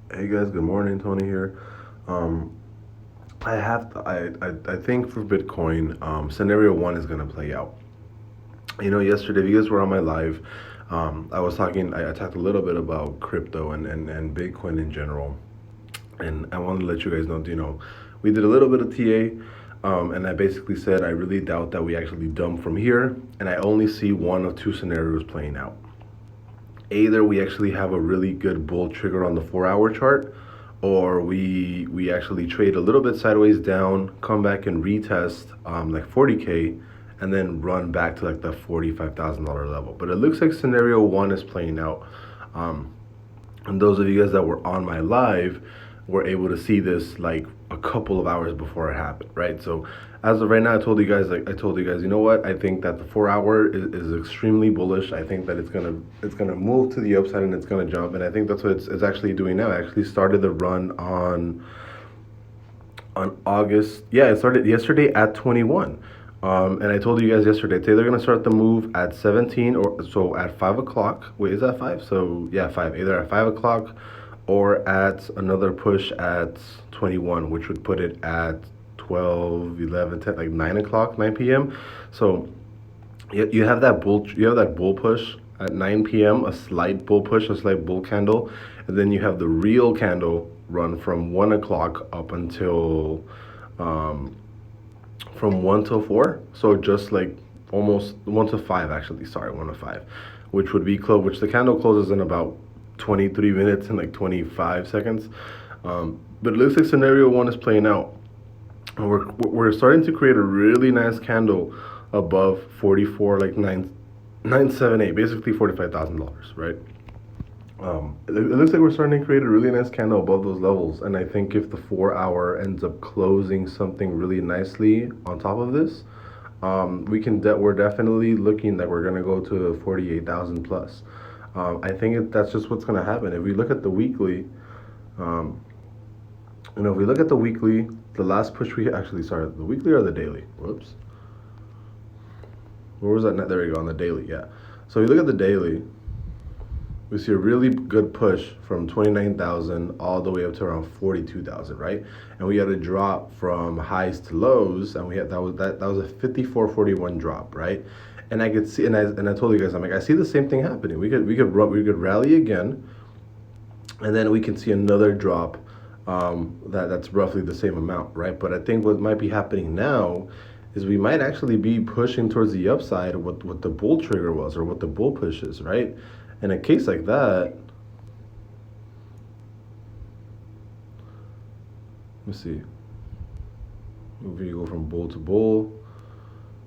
Hey guys, good morning. Tony here. Um, I think for Bitcoin, scenario one is gonna play out. Yesterday, if you guys were on my live, I talked a little bit about crypto and Bitcoin in general, and I want to let you guys know. We did a little bit of TA, and I basically said I really doubt that we actually dump from here, and I only see one of two scenarios playing out. Either we actually have a really good bull trigger on the 4 hour chart, or we actually trade a little bit sideways down, come back and retest like 40K, and then run back to like the $45,000 level. But it looks like scenario one is playing out. Um, and those of you guys that were on my live were able to see this like a couple of hours before it happened, right? So as of right now, I told you guys, you know what? I think that the 4 hour is extremely bullish. I think that it's gonna move to the upside and it's gonna jump, and I think that's what it's actually doing now. I actually started the run on August. Yeah, it started yesterday at 21. And I told you guys yesterday, today they're gonna start the move at 17 or so at 5 o'clock. Wait, is that five? So yeah, five. Either at 5 o'clock or at another push at 21, which would put it at 12, 11, 10, like 9 o'clock, 9 p.m. So you have that bull push at 9 p.m., a slight bull push, a slight bull candle, and then you have the real candle run from 1 o'clock up until um, from 1 till 4. So just like almost 1 to 5, actually. Sorry, 1 to 5, which would be close. Which the candle closes in about 23 minutes and like 25 seconds. But it looks like scenario one is playing out. And we're starting to create a really nice candle above 44, like 978, basically $45,000, right? It looks like we're starting to create a really nice candle above those levels, and I think if the 4 hour ends up closing something really nicely on top of this, we're definitely looking that we're gonna go to 48,000 plus. I think that's just what's gonna happen. If we look at the weekly, um, if we look at the weekly, the last push we actually started the weekly or the daily. Whoops, where was that? There we go on the daily. Yeah. So if you look at the daily, we see a really good push from 29,000 all the way up to around 42,000, right? And we had a drop from highs to lows, and we had that was a 54.41 drop, right? And I could see, and I told you guys, I'm like, I see the same thing happening. We could rally again, and then we can see another drop, that's roughly the same amount, right? But I think what might be happening now is we might actually be pushing towards the upside of what the bull trigger was or what the bull push is, right? In a case like that, let me see. If we go from bull to bull,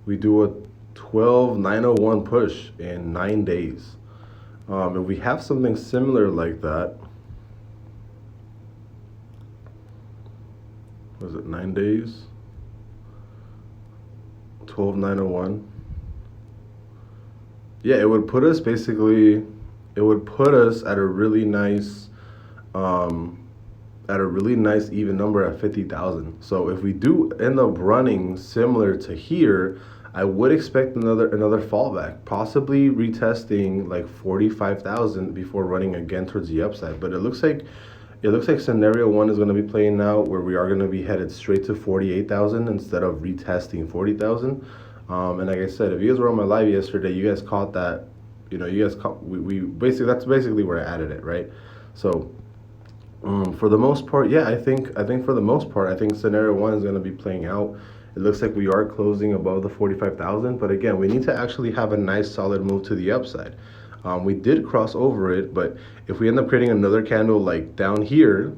we do a 12,901 push in 9 days. If we have something similar like that, was it 9 days? 12,901. Yeah, it would put us um, at a really nice even number at 50,000. So if we do end up running similar to here, I would expect another fallback, possibly retesting like 45,000 before running again towards the upside. But it looks like scenario one is going to be playing out where we are going to be headed straight to 48,000 instead of retesting 40,000. And like I said, if you guys were on my live yesterday, you guys caught that. You guys caught we basically that's basically where I added it, right? So for the most part, yeah, I think for the most part, I think scenario one is going to be playing out. It looks like we are closing above the 45,000, but again, we need to actually have a nice solid move to the upside. We did cross over it, but if we end up creating another candle like down here,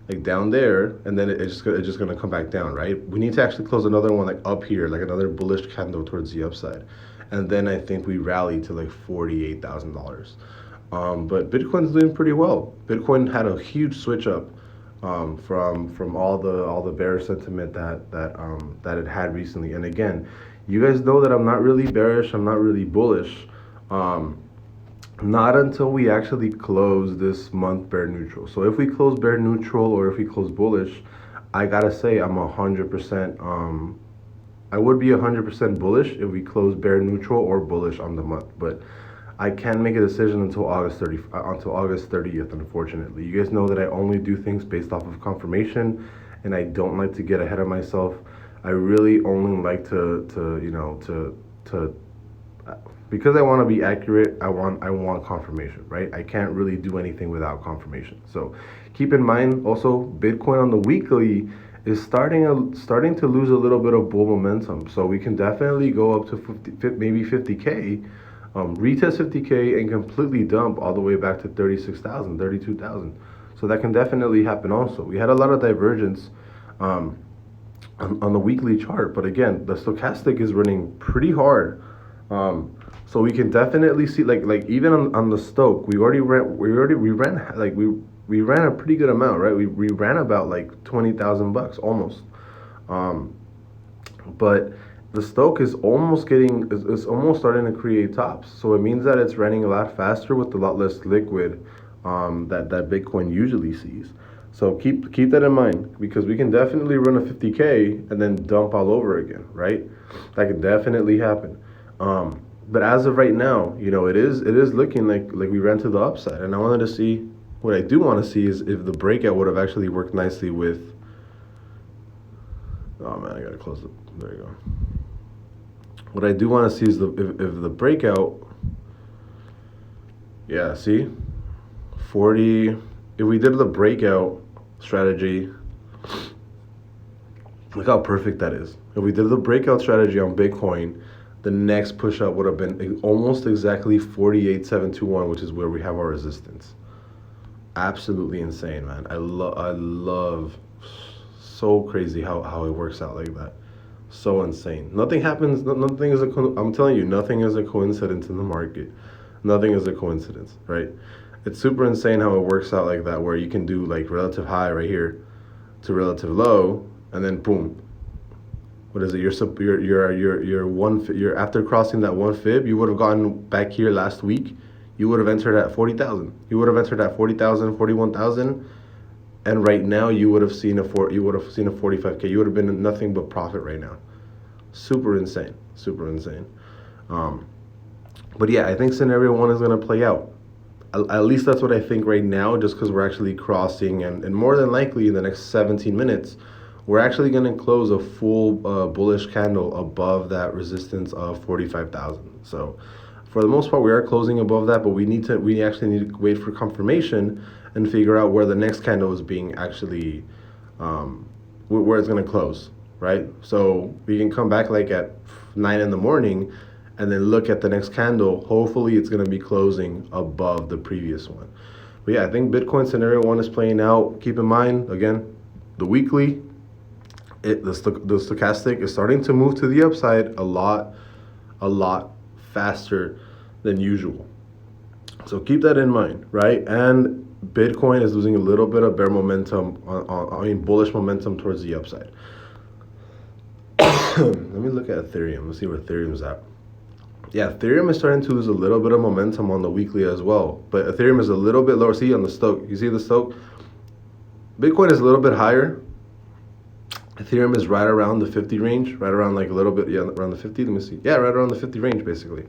like down there, and then it's just gonna come back down, right? We need to actually close another one like up here, like another bullish candle towards the upside, and then I think we rally to like $48,000. But Bitcoin's doing pretty well. Bitcoin had a huge switch up from all the bear sentiment that it had recently. And again, you guys know that I'm not really bearish. I'm not really bullish. Um, not until we actually close this month bear neutral. So if we close bear neutral or if we close bullish, I gotta say I'm 100%. I would be 100% bullish if we close bear neutral or bullish on the month, but I can't make a decision until August 30th, unfortunately. You guys know that I only do things based off of confirmation, and I don't like to get ahead of myself. I really only like to because I want to be accurate. I want confirmation, right? I can't really do anything without confirmation. So keep in mind also, Bitcoin on the weekly is starting to lose a little bit of bull momentum. So we can definitely go up to 50, maybe 50K, retest 50K, and completely dump all the way back to 36,000, 32,000. So that can definitely happen also. We had a lot of divergence um, on the weekly chart, but again, the stochastic is running pretty hard. So we can definitely see, like even on the Stoke, we ran a pretty good amount, right? We ran about like 20,000 bucks almost. Um, but the Stoke is almost is almost starting to create tops. So it means that it's running a lot faster with a lot less liquid that Bitcoin usually sees. So keep that in mind, because we can definitely run a 50K and then dump all over again, right? That could definitely happen. But as of right now, it is looking like we ran to the upside, and I wanted to see. What I do want to see is if the breakout would have actually worked nicely with. Oh man, I gotta close it. There you go. What I do want to see is if the breakout. Yeah, see, 40. If we did the breakout strategy, look how perfect that is. If we did the breakout strategy on Bitcoin, the next push up would have been almost exactly 48,721, which is where we have our resistance. Absolutely insane, man. I love so crazy how it works out like that. So insane. Nothing happens. Nothing is I'm telling you, nothing is a coincidence in the market. Nothing is a coincidence, right? It's super insane how it works out like that, where you can do like relative high right here to relative low, and then boom. What is it? You're after crossing that one fib, you would have gotten back here last week. You would have entered at 40,000. You would have entered at 40,000, 41,000, and right now you would have seen a 45K. You would have been in nothing but profit right now. Super insane. Super insane. But yeah, I think scenario one is going to play out. At least that's what I think right now, just because we're actually crossing, and more than likely in the next 17 minutes, we're actually going to close a full bullish candle above that resistance of 45,000. So for the most part, we are closing above that, but we actually need to wait for confirmation and figure out where the next candle is being actually, where it's going to close, right? So we can come back like at 9 in the morning and then look at the next candle. Hopefully it's going to be closing above the previous one. But yeah, I think Bitcoin scenario one is playing out. Keep in mind, again, the weekly, the stochastic is starting to move to the upside a lot faster than usual. So keep that in mind, right? And Bitcoin is losing a little bit of bear momentum, bullish momentum towards the upside. Let me look at Ethereum. Let's see where Ethereum's at. Yeah, Ethereum is starting to lose a little bit of momentum on the weekly as well. But Ethereum is a little bit lower. See on the Stoke. You see the Stoke? Bitcoin is a little bit higher. Ethereum is right around the 50 range, right around like a little bit, yeah, around the 50. Let me see. Yeah, right around the 50 range, basically.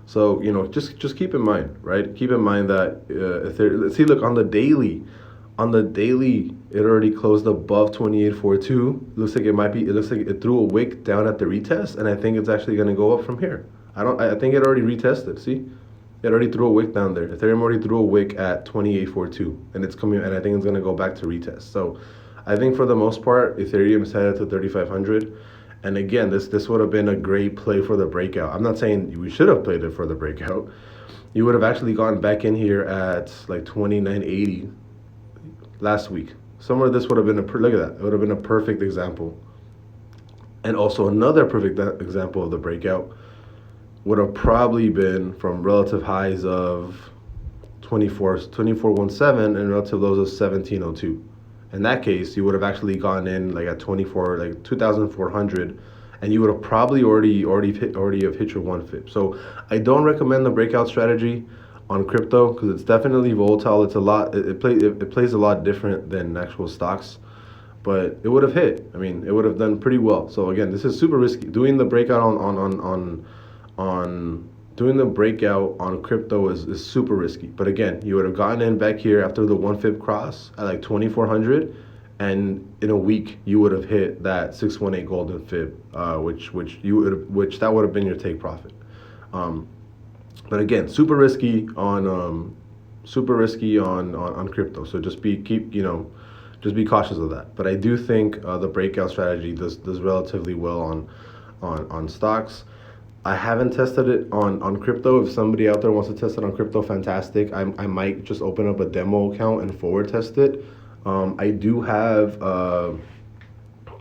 So just keep in mind, right? Keep in mind that Ethereum. See, look on the daily. On the daily, it already closed above 2842. Looks like it might be. It looks like it threw a wick down at the retest, and I think it's actually going to go up from here. I think it already retested. See, it already threw a wick down there. Ethereum already threw a wick at 2842, and it's coming. And I think it's going to go back to retest. So, I think for the most part, Ethereum is headed to 3,500. And again, this would have been a great play for the breakout. I'm not saying we should have played it for the breakout. You would have actually gone back in here at like 2980 last week. Somewhere this would have been look at that. It would have been a perfect example. And also another perfect example of the breakout would have probably been from relative highs of 2417 and relative lows of 1702. In that case, you would have actually gone in like at 2,400, and you would have probably already have hit your one fib. So I don't recommend the breakout strategy on crypto because it's definitely volatile. It's a lot. It plays a lot different than actual stocks, but it would have hit. I mean, it would have done pretty well. So again, this is super risky. Doing the breakout on doing the breakout on crypto is super risky. But again, you would have gotten in back here after the 1 fib cross at like 2,400, and in a week you would have hit that 618 golden fib, which that would have been your take profit. But again, super risky on crypto. So just just be cautious of that. But I do think the breakout strategy does relatively well on stocks. I haven't tested it on crypto. If somebody out there wants to test it on crypto, fantastic. I might just open up a demo account and forward test it. I do have a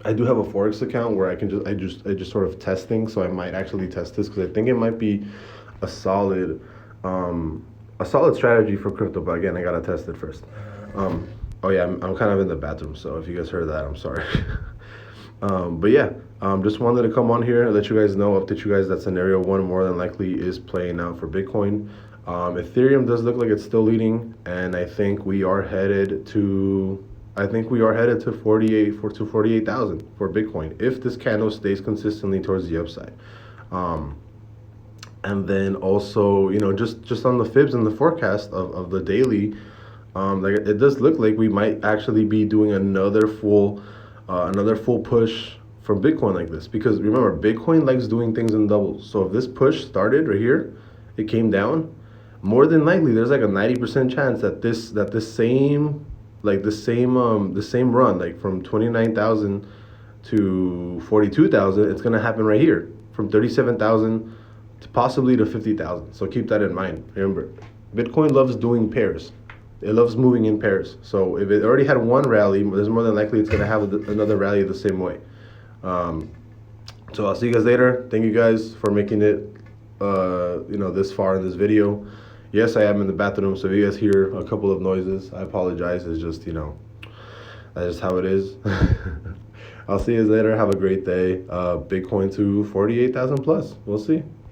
forex account where I just sort of test things. So I might actually test this because I think it might be a solid strategy for crypto. But again, I gotta test it first. Oh yeah, I'm kind of in the bathroom, so if you guys heard that, I'm sorry. But yeah, just wanted to come on here and let you guys know, update you guys that scenario one more than likely is playing out for Bitcoin. Ethereum does look like it's still leading, and I think we are headed to 48,000 for Bitcoin if this candle stays consistently towards the upside. And then also, just on the fibs and the forecast of the daily, like it does look like we might actually be doing another full push from Bitcoin like this, because remember, Bitcoin likes doing things in doubles. So if this push started right here, it came down, more than likely there's like a 90% chance that the same run, like from 29,000 to 42,000, it's gonna happen right here, from 37,000 to possibly to 50,000. So keep that in mind. Remember, Bitcoin loves doing pairs. It loves moving in pairs. So if it already had one rally, there's more than likely it's going to have another rally the same way. So I'll see you guys later. Thank you guys for making it, this far in this video. Yes, I am in the bathroom, so if you guys hear a couple of noises, I apologize. It's just, that's just how it is. I'll see you guys later. Have a great day. Bitcoin to 48,000 plus. We'll see.